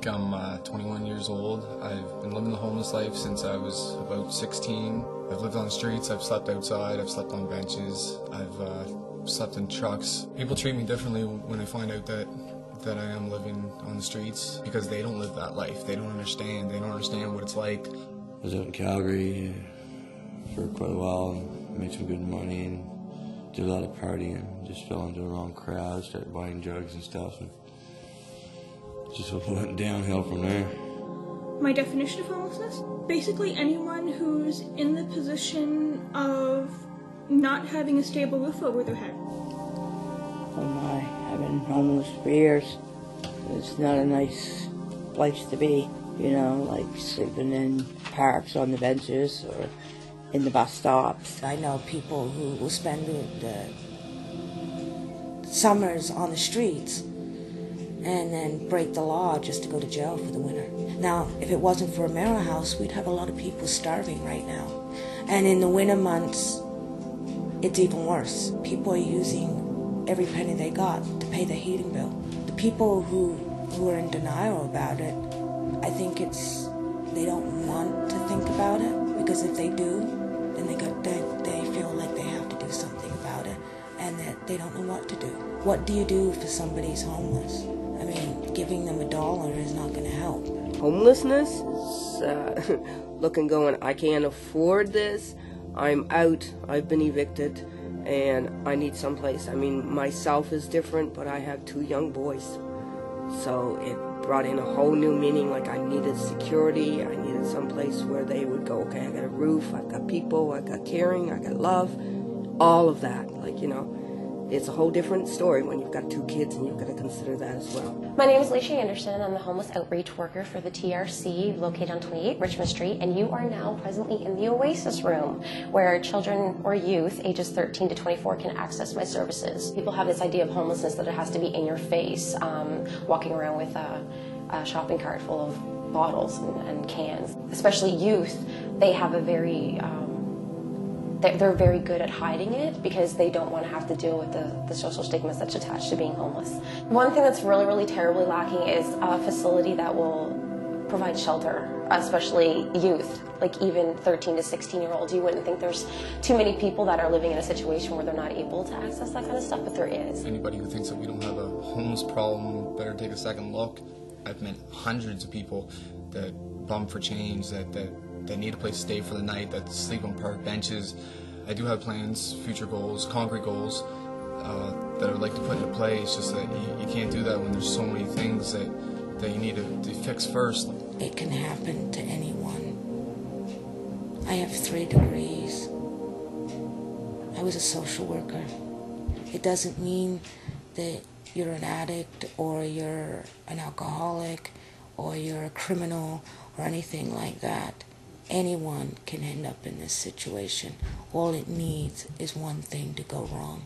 I'm 21 years old. I've been living the homeless life since I was about 16. I've lived on the streets, I've slept outside, I've slept on benches, I've slept in trucks. People treat me differently when they find out that I am living on the streets because they don't live that life. They don't understand. They don't understand what it's like. I was out in Calgary for quite a while and made some good money and did a lot of partying. Just fell into the wrong crowd, started buying drugs and stuff, and just went downhill from there. My definition of homelessness? Basically anyone who's in the position of not having a stable roof over their head. Oh my, I've been homeless for years. It's not a nice place to be, you know, like sleeping in parks on the benches or in the bus stops. I know people who will spend the summers on the streets and then break the law just to go to jail for the winter. Now, if it wasn't for a Mara House, we'd have a lot of people starving right now. And in the winter months, it's even worse. People are using every penny they got to pay the heating bill. The people who are in denial about it, I think they don't want to think about it, because if they do, then they feel like they have to do something about it, and that they don't know what to do. What do you do if somebody's homeless? I mean, giving them $1 is not going to help. Homelessness is looking going, I can't afford this, I'm out, I've been evicted, and I need someplace. I mean, myself is different, but I have 2 young boys. So it brought in a whole new meaning, like I needed security, I needed someplace where they would go, okay, I got a roof, I've got people, I got caring, I got love, all of that, like, you know. It's a whole different story when you've got 2 kids and you've got to consider that as well. My name is Leisha Anderson. I'm the homeless outreach worker for the TRC located on 28 Richmond Street, and you are now presently in the Oasis room where children or youth ages 13 to 24 can access my services. People have this idea of homelessness that it has to be in your face, walking around with a shopping cart full of bottles and cans. Especially youth, they have a very they're very good at hiding it because they don't want to have to deal with the social stigmas that's attached to being homeless. One thing that's really, really terribly lacking is a facility that will provide shelter, especially youth, like even 13 to 16-year-olds. You wouldn't think there's too many people that are living in a situation where they're not able to access that kind of stuff, but there is. Anybody who thinks that we don't have a homeless problem better take a second look. I've met hundreds of people that bum for change, that need a place to stay for the night, that sleep on park benches. I do have plans, future goals, concrete goals that I would like to put into play. It's just that you can't do that when there's so many things that you need to fix first. It can happen to anyone. I have 3 degrees. I was a social worker. It doesn't mean that you're an addict or you're an alcoholic or you're a criminal or anything like that. Anyone can end up in this situation. All it needs is one thing to go wrong.